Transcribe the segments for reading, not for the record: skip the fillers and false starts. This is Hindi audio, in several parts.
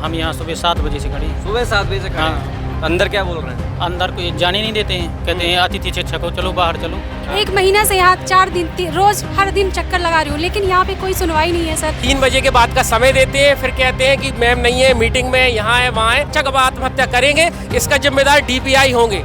हम यहाँ सुबह 7 बजे से खड़े हैं। सुबह 7 बजे से खड़े हैं। हाँ। अंदर क्या बोल रहे हैं? अंदर को जाने नहीं देते हैं, कहते हैं अतिथि शिक्षक हो, चलो बाहर चलो। 1 महीना से यहाँ 4 दिन रोज हर दिन चक्कर लगा रही हूँ, लेकिन यहाँ पे कोई सुनवाई नहीं है सर। 3 बजे के बाद का समय देते हैं, फिर कहते हैं कि मैम नहीं है, मीटिंग में यहाँ है वहाँ है। शिक्षक अब आत्महत्या करेंगे, इसका जिम्मेदार डीपीआई होंगे।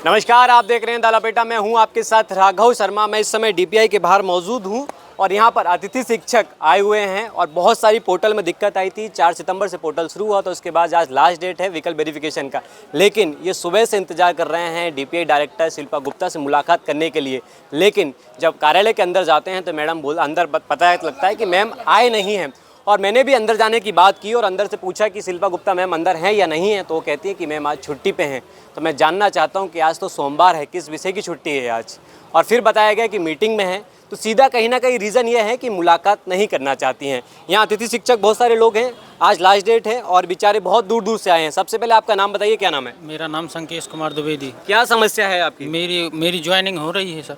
नमस्कार, आप देख रहे हैं द लपेटा। मैं हूं आपके साथ राघव शर्मा। मैं इस समय डीपीआई के बाहर मौजूद हूं और यहां पर अतिथि शिक्षक आए हुए हैं और बहुत सारी पोर्टल में दिक्कत आई थी। 4 सितंबर से पोर्टल शुरू हुआ, तो उसके बाद आज लास्ट डेट है विकल्प वेरिफिकेशन का। लेकिन ये सुबह से इंतजार कर रहे हैं डीपीआई डायरेक्टर शिल्पा गुप्ता से मुलाकात करने के लिए। लेकिन जब कार्यालय के अंदर जाते हैं तो मैडम अंदर पता लगता है कि मैम आए नहीं हैं। और मैंने भी अंदर जाने की बात की और अंदर से पूछा कि शिल्पा गुप्ता मैम अंदर हैं या नहीं हैं, तो वो कहती है कि मैम आज छुट्टी पे हैं। तो मैं जानना चाहता हूं कि आज तो सोमवार है, किस विषय की छुट्टी है आज। और फिर बताया गया कि मीटिंग में है, तो सीधा कहीं ना कहीं रीज़न ये है कि मुलाकात नहीं करना चाहती हैं। यहाँ अतिथि शिक्षक बहुत सारे लोग हैं, आज लास्ट डेट है और बेचारे बहुत दूर दूर से आए हैं। सबसे पहले आपका नाम बताइए, क्या नाम है? मेरा नाम संकेश कुमार द्विवेदी। क्या समस्या है आपकी? मेरी ज्वाइनिंग हो रही है सर।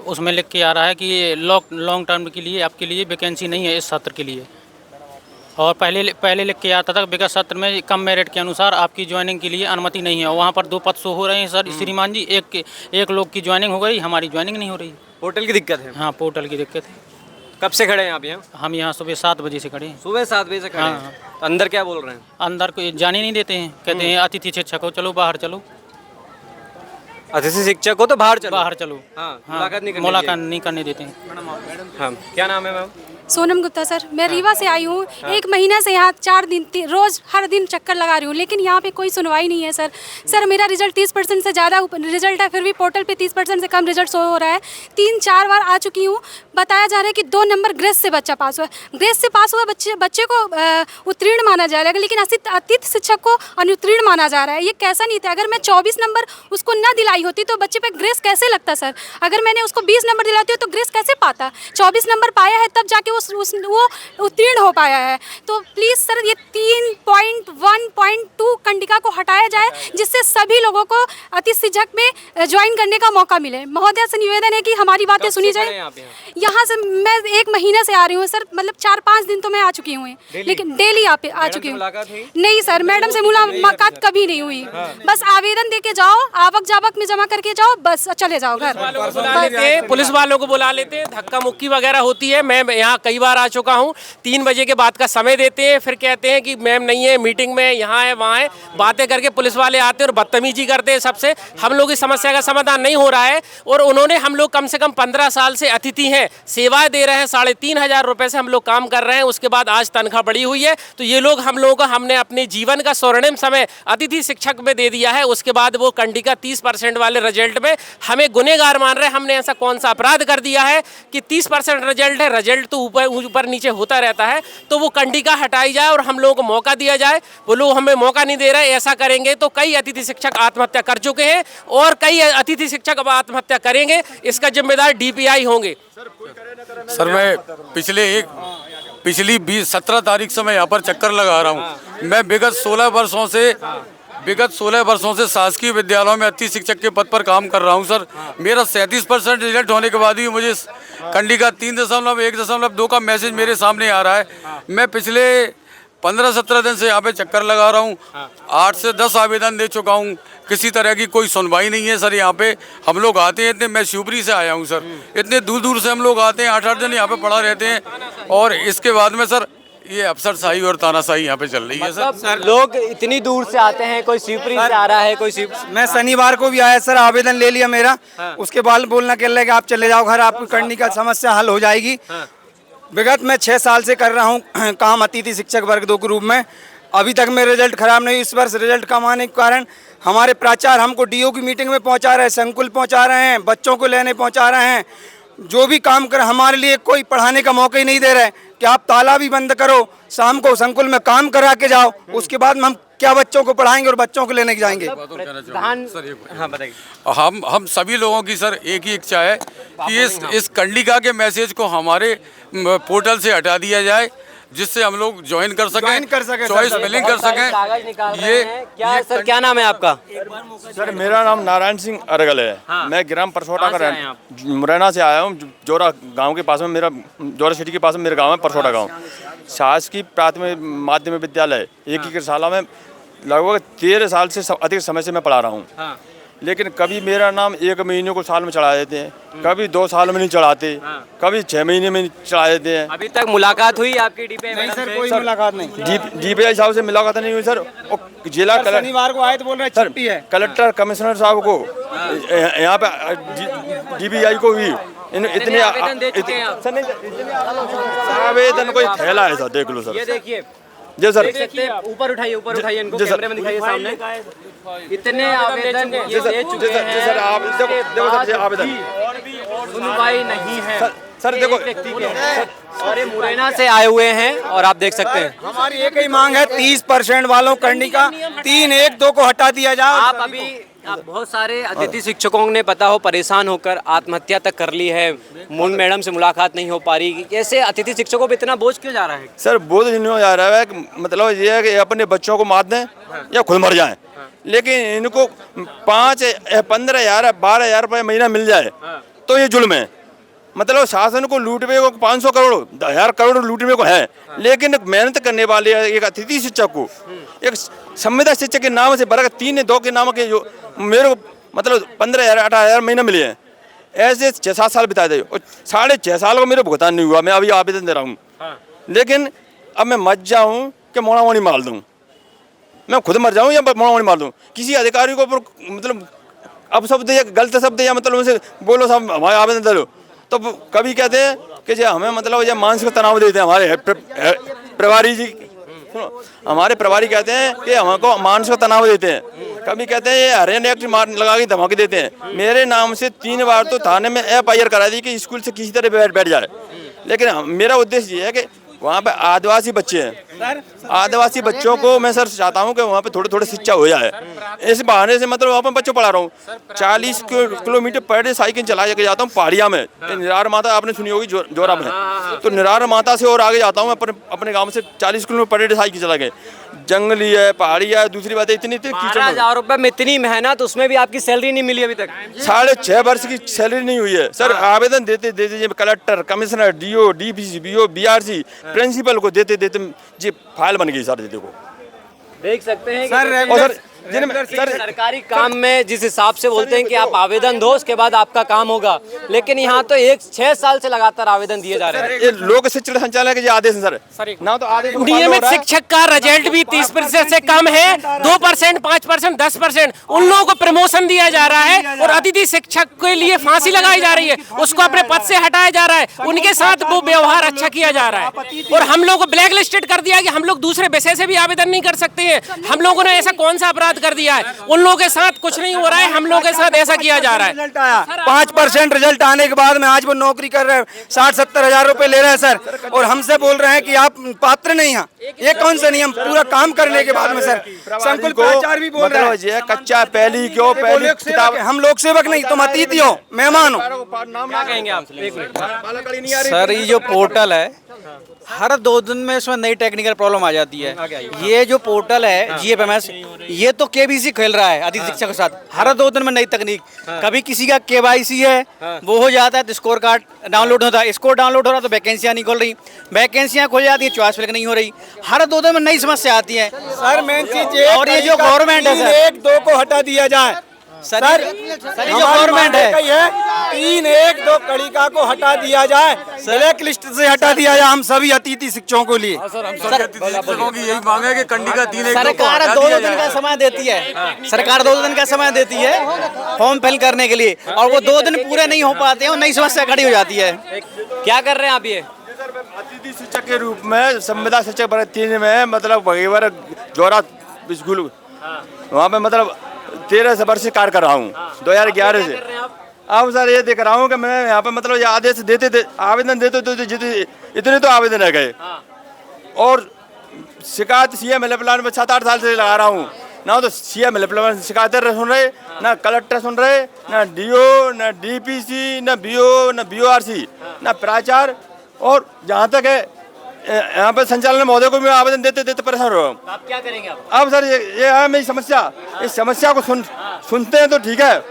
उसमें लिख के आ रहा है कि ये लॉन्ग टर्म के लिए आपके लिए वैकेंसी नहीं है इस सत्र के लिए। और पहले लिख के आता था विगत सत्र में कम मेरिट के अनुसार आपकी ज्वाइनिंग के लिए अनुमति नहीं है। वहाँ पर 2 पद शो हो रहे हैं सर श्रीमान जी। एक लोग की ज्वाइनिंग हो गई, हमारी ज्वाइनिंग नहीं हो रही। पोर्टल की दिक्कत है? हाँ, पोर्टल की दिक्कत है। कब से खड़े हैं आप यहाँ? हम यहाँ सुबह 7 बजे से खड़े हैं। सुबह 7 बजे से खड़े हैं। तो अंदर क्या बोल रहे हैं? अंदर को जाने नहीं देते हैं, कहते हैं अतिथि शिक्षक हो, चलो बाहर चलो। अतिथि शिक्षक हो तो बाहर चलो। बाहर चलो। हाँ, मुलाकात नहीं करने देते हैं। हाँ, क्या नाम है मैम? सोनम गुप्ता सर। मैं रीवा से आई हूँ। 1 महीना से यहाँ 4 दिन रोज हर दिन चक्कर लगा रही हूँ, लेकिन यहाँ पे कोई सुनवाई नहीं है सर। सर मेरा रिजल्ट 30% से ज़्यादा रिजल्ट है, फिर भी पोर्टल पे 30% से कम रिजल्ट शो हो रहा है। 3-4 बार आ चुकी हूँ। बताया जा रहा है कि 2 नंबर ग्रेस से बच्चा पास हुआ। ग्रेस से पास हुआ बच्चे को उत्तीर्ण माना जाएगा, लेकिन अतिथि शिक्षक को अनुत्तीर्ण माना जा रहा है। ये कैसा नहीं था? अगर मैं 24 नंबर उसको न दिलाई होती तो बच्चे पे ग्रेस कैसे लगता सर? अगर मैंने उसको 20 नंबर दिलाती हूँ तो ग्रेस कैसे पाता? 24 नंबर पाया है तब जाके वो उत्तीर्ण हो पाया है। तो प्लीज़ सर ये 3.1.2 कंडिका को हटाया जाए, जिससे सभी लोगों को अतिथि शिक्षक में ज्वाइन करने का मौका मिले। महोदय से निवेदन है कि हमारी बातें सुनी जाए। यहाँ से मैं 1 महीने से आ रही हूँ सर, मतलब 4-5 दिन तो मैं आ चुकी हूँ, लेकिन डेली आ चुकी हूँ। नहीं सर, मैडम से मुलाकात कभी नहीं हुई। बस आवेदन दे के जाओ, आवक जावक में जमा करके जाओ, बस चले जाओ घर। पुलिस वालों को बुला लेते हैं, धक्का मुक्की वगैरह होती है। मैं यहाँ कई बार आ चुका हूँ। 3 बजे के बाद का समय देते हैं, फिर कहते हैं कि मैम नहीं है, मीटिंग में यहाँ है वहाँ है। बातें करके पुलिस वाले आते हैं और बदतमीजी करते हैं सबसे। हम लोग की समस्या का समाधान नहीं हो रहा है। और उन्होंने, हम लोग कम से कम 15 साल से अतिथि हैं, सेवाएं दे रहे हैं। 3,500 रुपये से हम लोग काम कर रहे हैं। उसके बाद आज तनख्वाह बढ़ी हुई है। तो ये लोग हम लोगों को, हमने अपने जीवन का स्वर्णिम समय अतिथि शिक्षक में दे दिया है। उसके बाद वो कंडिका 30% वाले रिजल्ट में हमें गुनहगार मान रहे हैं। हमने ऐसा कौन सा अपराध कर दिया है कि 30% रिजल्ट है? रिजल्ट तो ऊपर नीचे होता रहता है। तो वो कंडिका हटाई जाए और हम लोगों को मौका दिया जाए। वो लोग हमें मौका नहीं दे रहे। ऐसा करेंगे तो कई अतिथि शिक्षक आत्महत्या कर चुके हैं और कई अतिथि शिक्षक अब आत्महत्या करेंगे। इसका जिम्मेदार डीपीआई होंगे। सर मैं पिछली 17 तारीख से मैं यहाँ पर चक्कर लगा रहा हूँ। मैं विगत 16 वर्षों से शासकीय विद्यालयों में अतिथि शिक्षक के पद पर काम कर रहा हूं सर। मेरा 37% रिजल्ट होने के बाद भी मुझे कंडिका 3.1.2 का मैसेज मेरे सामने आ रहा है। मैं पिछले 15-17 दिन से यहाँ पे चक्कर लगा रहा हूँ। 8 से 10 आवेदन दे चुका हूँ, किसी तरह की कोई सुनवाई नहीं है सर। यहाँ पे हम लोग आते हैं, मैं शिवपुरी से आया हूँ सर। इतने दूर दूर से हम लोग आते हैं, 8-8 दिन यहाँ पे पड़ा रहते हैं। और इसके बाद में सर ये अफसरशाही और तानाशाही यहाँ पे चल रही है सर। लोग इतनी दूर से आते हैं, कोई शिवपुरी से आ रहा है, कोई मैं शनिवार को भी आया सर, आवेदन ले लिया मेरा। उसके बाद बोलना के लिए कि आप चले जाओ घर, आपकी करने का समस्या हल हो जाएगी। विगत मैं 6 साल से कर रहा हूँ काम अतिथि शिक्षक वर्ग 2 के रूप में। अभी तक मेरा रिजल्ट खराब नहीं। इस वर्ष रिजल्ट कम आने के कारण हमारे प्राचार्य हमको डीओ की मीटिंग में पहुँचा रहे हैं, संकुल पहुँचा रहे हैं, बच्चों को लेने पहुँचा रहे हैं। जो भी काम कर हमारे लिए कोई पढ़ाने का मौका ही नहीं दे रहे कि आप ताला भी बंद करो, शाम को संकुल में काम करा के जाओ, उसके बाद हम क्या बच्चों को पढ़ाएंगे और बच्चों को लेने जाएंगे। हाँ बताइए। हम सभी लोगों की सर एक ही इच्छा है कि इस कंडिका के मैसेज को हमारे पोर्टल से हटा दिया जाए। जिससे हम लोग ज्वाइन कर Join कर सकें, चॉइस सर। फिलिंग कर कागज निकाल सकें। रहे हैं। क्या सर, क्या नाम है आपका? सर मेरा नाम नारायण सिंह अरगल है। हाँ। मैं ग्राम परसोटा का कहाँ से आए हैं मुरैना से आया हूँ। जोरा गांव के पास में मेरा, जोरा सिटी के पास में मेरा गांव है परसोटा गांव। शासकीय प्राथमिक माध्यमिक विद्यालय एक ही शाला में लगभग 13 साल से अधिक समय से मैं पढ़ा रहा हूँ। हाँ। लेकिन कभी मेरा नाम 1 महीने को साल में चढ़ा देते हैं, कभी 2 साल में नहीं चढ़ाते, कभी 6 महीने में चढ़ा देते हैं। अभी तक मुलाकात हुई आपकी डीपीआई नहीं मैडम सर, से? कोई मुलाकात नहीं। डीपीआई साहब से मुलाकात नहीं हुई सर। और जिला सर, शनिवार को आए तो बोल रहे सर छुट्टी है। कलेक्टर कमिश्नर साहब को यहाँ पे डीबीआई को भी इतने आवेदन दे चुके हैं आप? सर नहीं, आवेदन कोई थैला है सर, देख लो ये सर। देखिए, जी सर, देख सकते हैं। ऊपर उठाइए, ऊपर उठाइए इनको, जी सर। कैमरे में दिखाइए सामने। इतने आवेदन ये दे चुके जी सर, आप हैं, देखो उसके देखो सर, बाद ये आवेदन भी सुनवाई नहीं है। सर ये देखो, एक व्यक्ति के हैं और ये मुरैना से आए हुए हैं और आप देख सकते हैं। हमारी एक ही मांग है, 30% वालों करनी का 3-1-2 को हटा दिया जाए। आप अभी बहुत सारे अतिथि शिक्षकों ने पता हो परेशान होकर आत्महत्या तक कर ली है। मून मैडम से मुलाकात नहीं हो पा रही। कैसे अतिथि शिक्षकों पे इतना बोझ क्यों जा रहा है? सर बोझ नहीं हो जा रहा है कि मतलब ये है कि अपने बच्चों को मार दें या खुद मर जाएं। लेकिन इनको 5, 15 हज़ार 12 हज़ार रुपये महीना मिल जाए तो ये जुल्म है। मतलब शासन को लूटने को 500 करोड़ 1000 करोड़ लूटने को है, लेकिन मेहनत करने वाले एक अतिथि शिक्षक को, एक संविदा शिक्षक के नाम से वर्ग 3-2 के नाम के जो मेरे को मतलब 15,000 18,000 महीना मिले हैं, ऐसे 6-7 साल बिता दे और 6.5 साल को मेरे भुगतान नहीं हुआ। मैं अभी आवेदन दे रहा हूँ, लेकिन अब मैं मर जाऊँ कि मोड़ा मोड़ी मार दूँ, मैं खुद मर जाऊँ या मोड़ा मोड़ी मार दूँ। किसी अधिकारी को मतलब अब शब्द या गलत शब्द या मतलब उनसे बोलो साहब हमारे आवेदन दे लो, तो कभी कहते हैं कि जो हमें मतलब ये मानसिक तनाव देते हैं। हमारे प्रभारी जी, हमारे प्रभारी कहते हैं कि हमको मानसिक तनाव देते हैं। कभी कहते हैं ये हरियाणा एक्ट लगा के धमकी देते हैं। मेरे नाम से 3 बार तो थाने में FIR करा दी कि स्कूल से किसी तरह बैठ जाए। लेकिन मेरा उद्देश्य ये है कि वहाँ पे आदिवासी बच्चे हैं, आदिवासी बच्चों को मैं सर चाहता हूँ कि वहाँ पे थोड़ी थोड़ी शिक्षा हो जाए। इस बहाने से मतलब वहाँ पे बच्चों पढ़ा रहा हूँ। 40 किलोमीटर पर डे साइकिल चला के जाता हूँ पहाड़िया में। निरार माता आपने सुनी होगी जोरा में, तो निरार माता से और आगे जाता हूँ मैं अपने गाँव से 40 किलोमीटर पर डे साइकिल चला के। जंगली है, पहाड़ी है, दूसरी बात है इतनी 12,000 रुपए में इतनी मेहनत, उसमें भी आपकी सैलरी नहीं मिली अभी तक? 6.5 वर्ष की सैलरी नहीं हुई है सर। आवेदन देते देते collector, commissioner, DO, DPC, BO, BRC, principal को देते देते जी फाइल बन गई सर। देखो देख सकते हैं सर, कि रेगुलर सर सरकारी काम में जिस हिसाब से बोलते हैं कि आप आवेदन दो उसके बाद आपका काम होगा, लेकिन यहाँ तो 6 साल से लगातार आवेदन दिए जा रहे हैं। ये लोक शिक्षण संचालय के जो आदेश है सर, ना तो आदेश नियमित शिक्षक का रिजल्ट भी 30% से कम है। 2%, 5%, 10% उन लोगों को प्रमोशन दिया जा रहा है और अतिथि शिक्षक के लिए फांसी लगाई जा रही है, उसको अपने पद से हटाया जा रहा है, उनके साथ वो व्यवहार अच्छा किया जा रहा है और हम लोग को ब्लैक लिस्टेड कर दिया कि हम लोग दूसरे विषय से भी आवेदन नहीं कर सकते हैं। हम लोगों ने ऐसा कौन सा अपराध कर दिया है? उन लोगों के साथ कुछ नहीं हो रहा है, हम लोगों के साथ ऐसा किया जा रहा है। रिजल्ट आया 5% रिजल्ट आने के बाद में आज वो नौकरी कर रहे हैं, 60-70 हज़ार रुपए ले रहे हैं सर, और हमसे बोल रहे हैं कि आप पात्र नहीं हैं। ये कौन सा नियम? पूरा काम करने के बाद में सर संकुल प्राचार्य भी बोल रहे हैं कच्चा पहली क्यों पहली किताब। हम लोग सेवक नहीं, तुम अतिथि हो, मेहमान हो। क्या कहेंगे आप? सर ये जो पोर्टल है हर 2 दिन में इसमें नई टेक्निकल प्रॉब्लम आ जाती है। ये जो पोर्टल है GFMS, ये तो KBC खेल रहा है अतिथि शिक्षक के साथ। हर 2 दिन में नई तकनीक, कभी किसी का KYC है वो हो जाता है तो स्कोर कार्ड डाउनलोड होता है, स्कोर डाउनलोड हो रहा है तो वैकेंसियाँ नहीं खुल रही, वैकेंसियाँ खुल जाती है चॉइस फिलिंग नहीं हो रही। हर 2 दिन में नई समस्या आती है सर मेन चीज ये, और ये जो गवर्नमेंट है सर, 3-1-2 को हटा दिया जाए सर ये जो गवर्नमेंट है 3-1-2 कड़िका को हटा दिया जाए, ब्लैक लिस्ट से हटा दिया जाए हम सभी अतिथि शिक्षकों को लिए। शिक्षकों की यही मांग है कि कंडिका 3-1-2 सरकार 2 दिन का समय देती है, सरकार 2 दिन का समय देती है फॉर्म फिल करने के लिए, और वो 2 दिन पूरे नहीं हो पाते हैं और नई समस्या खड़ी हो जाती है। क्या कर रहे हैं आप? ये अतिथि शिक्षक के रूप में संविदा शिक्षक वर्ग 3 में मतलब भगेवर जोरा स्कूल वहाँ पे मतलब 13 वर्ष से कार्य कर रहा हूँ 2011 से। अब सर ये देख रहा हूँ कि मैं यहाँ पे मतलब ये आदेश देते आवेदन देते इतने तो आवेदन रह गए, और शिकायत CM प्लान में 7-8 साल से लगा रहा हूँ, ना तो CM प्लान शिकायतें सुन रहे, ना कलेक्टर सुन रहे, ना DO, ना DPC, ना BO, ना BORC, ना प्राचार्य, और जहाँ तक है यहाँ पे संचालन महोदय को भी आवेदन देते देते परेशान हो रहा हूँ। आप क्या करेंगे अब सर ये है मेरी समस्या। इस समस्या को सुनते हैं तो ठीक है,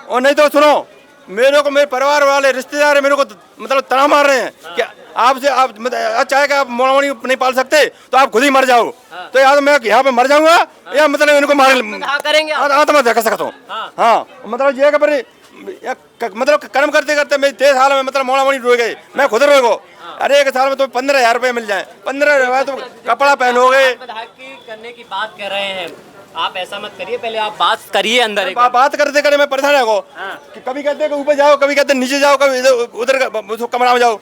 और नहीं तो सुनो, मेरे को मेरे परिवार वाले रिश्तेदार मेरे को मतलब तनाव मार रहे हैं कि आपसे आप चाहे कि आप मोड़ामोड़ी नहीं पाल सकते तो आप खुद ही मर जाओ। तो या तो मैं यहाँ पे मर जाऊंगा या मतलब इनको मार करेंगे आत्महत्या कर सकता हूँ। हाँ मतलब ये मतलब कर्म करते करते मेरे 3 साल में मतलब मोड़ामोड़ी रोए गए, मैं खुद रोए गो। अरे 1 साल में तो 15,000 रुपये मिल जाए, 15,000 तो कपड़ा पहनोगे। करने की बात कर रहे हैं आप, ऐसा मत करिए, पहले आप बात करिए अंदर। बात करते करते मैं परेशान है कि कभी कहते हैं ऊपर जाओ, कभी कहते हैं नीचे जाओ, कभी उधर कमरा में जाओ।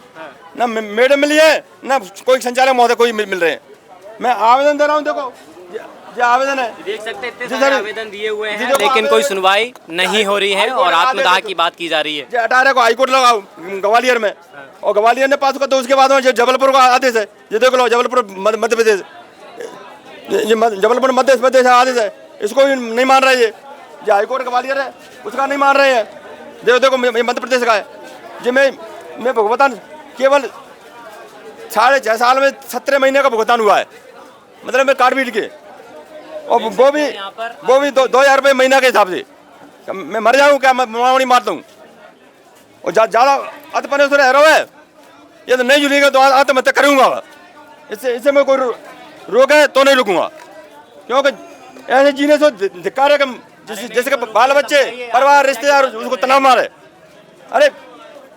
ना मैडम मिली है ना कोई संचालक महोदय कोई मिल रहे हैं। मैं आवेदन दे रहा हूँ, देखो ये आवेदन है, देख सकते हैं इतने सारे आवेदन दिए हुए हैं लेकिन कोई सुनवाई नहीं हो रही है और आत्मदाह की बात की जा रही है। 18 को हाईकोर्ट लगाओ ग्वालियर में, और ग्वालियर ने पास कर दो, उसके बाद में जबलपुर का आदेश है, ये देख लो जबलपुर मध्य प्रदेश, ये जबलपुर मध्य प्रदेश आदेश है, इसको भी नहीं मान रहे। ये हाईकोर्ट ग्वालियर है उसका नहीं मान रहे हैं। देखो मध्य प्रदेश का है। जी मैं भुगतान केवल 6.5 साल में 17 महीने का भुगतान हुआ है, मतलब मैं कार्ड बीट के, और वो भी 2,000 रुपये महीना के हिसाब से। मैं मर जाऊँ क्या, मैं मोड़ामोड़ी मारता हूँ, और ज़्यादा अतपने से रह रहा है, ये तो नहीं जुड़ेगा तो आत्महत्या करूँगा। इससे मैं कोई रोक है तो नहीं रुकूंगा, क्योंकि ऐसे जीने से धिक्कार है कि जैसे बाल बच्चे परिवार रिश्तेदार उसको तनाव मारे। अरे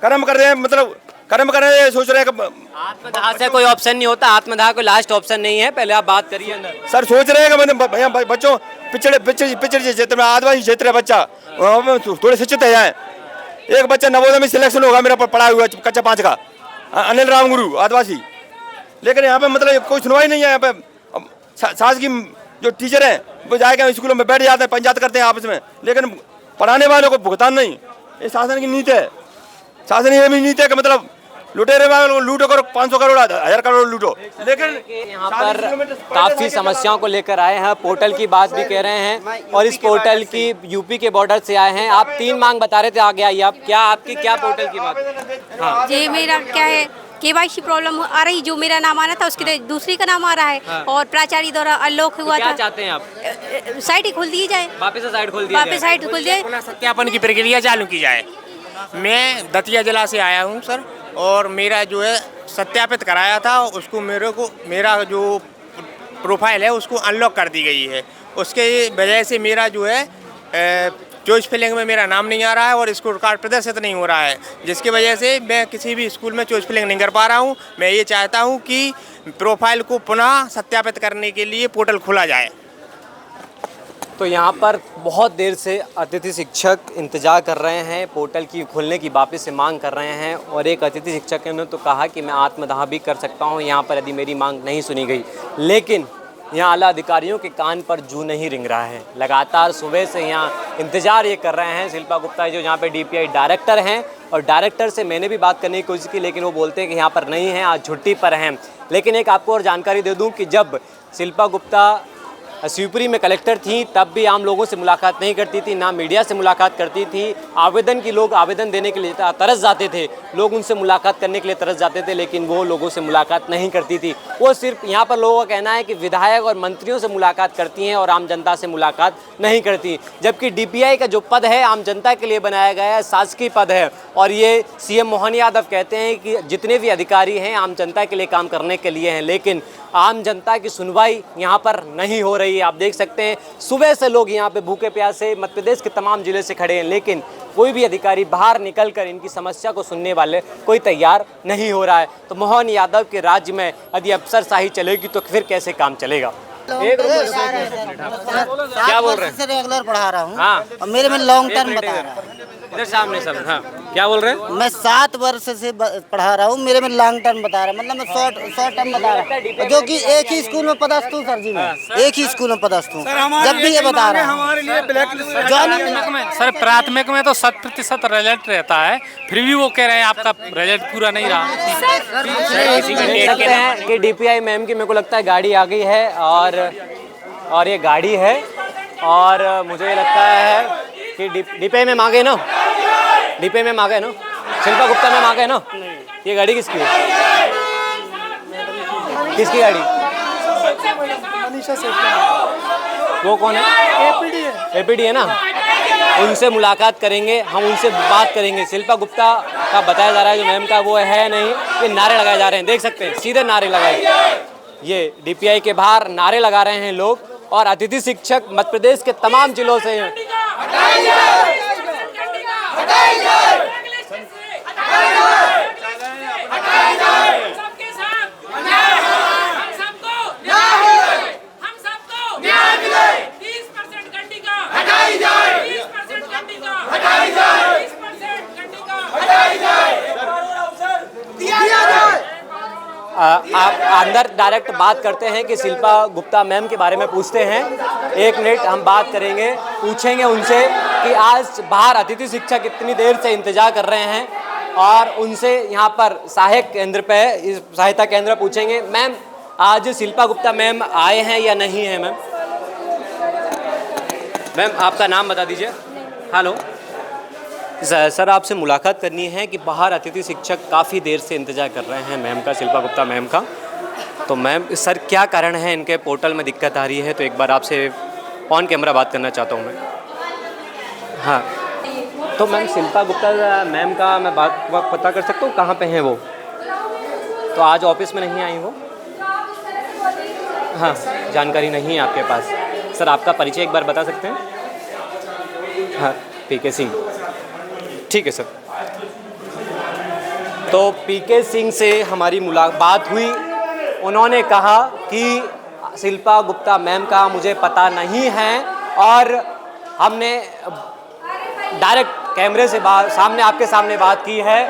कर्म कर रहे हैं, मतलब कर्म कर रहे हैं, सोच रहे हैं कि आत्मदाह से कोई ऑप्शन नहीं होता, आत्मदाह कोई लास्ट ऑप्शन नहीं है। पहले आप बात करिए अंदर। सर सोच रहे हैं कि मैंने बच्चों पिछड़े क्षेत्र में, आदिवासी क्षेत्र है बच्चा, थोड़े शिक्षित है जाए। एक बच्चा नवोदय में सिलेक्शन होगा मेरा पढ़ा हुआ कच्चा 5 का, अनिल राम गुरु आदिवासी, लेकिन यहाँ पे मतलब कोई सुनवाई नहीं है। यहाँ पे सास की जो टीचर है वो जाएगा स्कूलों में बैठ जाते हैं, पंचायत करते हैं आपस में, लेकिन पढ़ाने वालों को भुगतान नहीं। ये शासन की नीति है। शासन ये भी नीति है कि मतलब लुटेरे वालों को लूटो करो, 500 करोड़ 1000 करोड़ लूटो। लेकिन यहाँ पर काफ़ी समस्याओं को लेकर आए हैं, पोर्टल की बात भी कह रहे हैं, और इस पोर्टल की यूपी के बॉर्डर से आए हैं। आप 3 मांग बता रहे थे, आगे आइए आप, क्या आपकी क्या पोर्टल की बात? हाँ जी, मेरा क्या है KYC प्रॉब्लम आ रही, जो मेरा नाम आना था उसके दूसरी का नाम आ रहा है, और प्राचार्य द्वारा अनलॉक हुआ क्या था। चाहते हैं आप? साइट ही खोल दी जाए, वापस से साइट खोल दी जाए, वापस साइट खोल जाए, सत्यापन की प्रक्रिया चालू की जाए। मैं दतिया जिला से आया हूँ सर, और मेरा जो है सत्यापित कराया था, उसको मेरा जो प्रोफाइल है उसको अनलॉक कर दी गई है। उसके वजह से मेरा जो है चॉइस फिलिंग में मेरा नाम नहीं आ रहा है और स्कूल कार्ड प्रदर्शित नहीं हो रहा है, जिसकी वजह से मैं किसी भी स्कूल में चॉइस फिलिंग नहीं कर पा रहा हूँ। मैं ये चाहता हूँ कि प्रोफाइल को पुनः सत्यापित करने के लिए पोर्टल खोला जाए। तो यहाँ पर बहुत देर से अतिथि शिक्षक इंतजार कर रहे हैं, पोर्टल की खोलने की वापस से मांग कर रहे हैं, और एक अतिथि शिक्षक ने तो कहा कि मैं आत्मदाह भी कर सकता हूँ यहाँ पर यदि मेरी मांग नहीं सुनी गई। लेकिन यहाँ आला अधिकारियों के कान पर जू नहीं रिंग रहा है। लगातार सुबह से यहाँ इंतजार ये कर रहे हैं। शिल्पा गुप्ता जो यहाँ पे DPI डायरेक्टर हैं, और डायरेक्टर से मैंने भी बात करने की कोशिश की, लेकिन वो बोलते हैं कि यहाँ पर नहीं हैं, आज छुट्टी पर हैं। लेकिन एक आपको और जानकारी दे दूँ कि जब शिल्पा गुप्ता शिवपुरी में कलेक्टर थी तब भी आम लोगों से मुलाकात नहीं करती थी, ना मीडिया से मुलाकात करती थी। आवेदन की लोग आवेदन देने के लिए तरस जाते थे, लोग उनसे मुलाकात करने के लिए तरस जाते थे, लेकिन वो लोगों से मुलाकात नहीं करती थी। वो सिर्फ यहाँ पर लोगों का कहना है कि विधायक और मंत्रियों से मुलाकात करती हैं और आम जनता से मुलाकात नहीं करती। जबकि DPI का जो पद है आम जनता के लिए बनाया गया है, शासकीय पद है, और ये CM मोहन यादव कहते हैं कि जितने भी अधिकारी हैं आम जनता के लिए काम करने के लिए हैं, लेकिन आम जनता की सुनवाई यहाँ पर नहीं हो रही है। आप देख सकते हैं सुबह से लोग यहाँ पे भूखे प्यासे मध्य प्रदेश के तमाम जिले से खड़े हैं, लेकिन कोई भी अधिकारी बाहर निकलकर इनकी समस्या को सुनने वाले कोई तैयार नहीं हो रहा है। तो मोहन यादव के राज्य में यदि अफसरशाही चलेगी तो फिर कैसे काम चलेगा? क्या बोल रहे हैं? रेगुलर पढ़ा रहा हूँ। हाँ, और मेरे में लॉन्ग टर्म बता रहा है। इधर सामने सब। हाँ, क्या बोल रहे हैं? मैं 7 वर्ष से पढ़ा रहा हूँ, मेरे में लॉन्ग टर्म बता रहा है, मतलब मैं शॉर्ट टर्म बता रहा हूँ, जो कि एक ही स्कूल में पदस्थ हूँ सर जी, मैं एक ही स्कूल में पदस्थ हूँ। जब भी ये बता रहा हूँ हमारे लिए सर प्राथमिक में तो 100% रिजल्ट रहता है, फिर भी वो कह रहे हैं आपका रिजल्ट पूरा नहीं रहा। देख सकते हैं कि DPI मैम की मेरे को लगता है गाड़ी आ गई है, और ये गाड़ी है, और मुझे लगता है कि DPI मैम आ गए ना, DPI मैम आ गए ना, शिल्पा गुप्ता मैम आ गए ना। ये गाड़ी किसकी है? किसकी गाड़ी? वो कौन है? एपीडी है ना, उनसे मुलाकात करेंगे, हम उनसे बात करेंगे। शिल्पा गुप्ता का बताया जा रहा है जो मैम का वो है नहीं, ये नारे लगाए जा रहे हैं, देख सकते हैं सीधे नारे लगाए। ये डीपीआई के बाहर नारे लगा रहे हैं लोग और अतिथि शिक्षक मध्य प्रदेश के तमाम जिलों से हैं। आप अंदर डायरेक्ट बात करते हैं कि शिल्पा गुप्ता मैम के बारे में पूछते हैं। 1 मिनट हम बात करेंगे, पूछेंगे उनसे कि आज बाहर अतिथि शिक्षक इतनी देर से इंतजार कर रहे हैं और उनसे यहाँ पर सहायक केंद्र पे सहायता केंद्र पूछेंगे। मैम, आज शिल्पा गुप्ता मैम आए हैं या नहीं है? मैम आपका नाम बता दीजिए। हेलो सर, आपसे मुलाकात करनी है कि बाहर अतिथि शिक्षक काफ़ी देर से इंतज़ार कर रहे हैं मैम का, शिल्पा गुप्ता मैम का। तो मैम सर, क्या कारण है इनके पोर्टल में दिक्कत आ रही है? तो एक बार आपसे ऑन कैमरा बात करना चाहता हूँ मैं। हाँ, तो मैम शिल्पा गुप्ता मैम का मैं बात पता कर सकता हूँ कहाँ पे हैं वो? तो आज ऑफिस में नहीं आई वो? हाँ, जानकारी नहीं है आपके पास। सर, आपका परिचय एक बार बता सकते हैं? हाँ, पीके सिंह, ठीक है सर। तो पीके सिंह से हमारी मुलाकात हुई, उन्होंने कहा कि शिल्पा गुप्ता मैम का मुझे पता नहीं है और हमने डायरेक्ट कैमरे से सामने आपके सामने बात की है,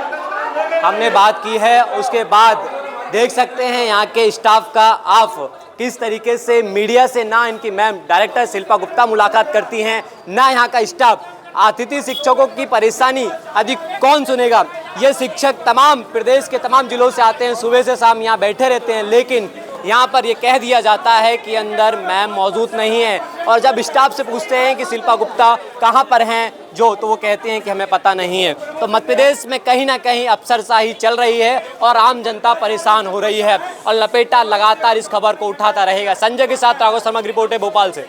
हमने बात की है। उसके बाद देख सकते हैं यहाँ के स्टाफ का आप किस तरीके से मीडिया से ना इनकी मैम डायरेक्टर शिल्पा गुप्ता मुलाकात करती हैं, ना यहाँ का स्टाफ। अतिथि शिक्षकों की परेशानी अधिक कौन सुनेगा? ये शिक्षक तमाम प्रदेश के तमाम जिलों से आते हैं, सुबह से शाम यहाँ बैठे रहते हैं, लेकिन यहाँ पर ये कह दिया जाता है कि अंदर मैम मौजूद नहीं है। और जब स्टाफ से पूछते हैं कि शिल्पा गुप्ता कहाँ पर हैं तो वो कहते हैं कि हमें पता नहीं है। तो मध्य प्रदेश में कहीं ना कहीं अफसरशाही चल रही है और आम जनता परेशान हो रही है और लपेटा लगातार इस खबर को उठाता रहेगा। संजय के साथ राघव शर्मा की रिपोर्ट है भोपाल से।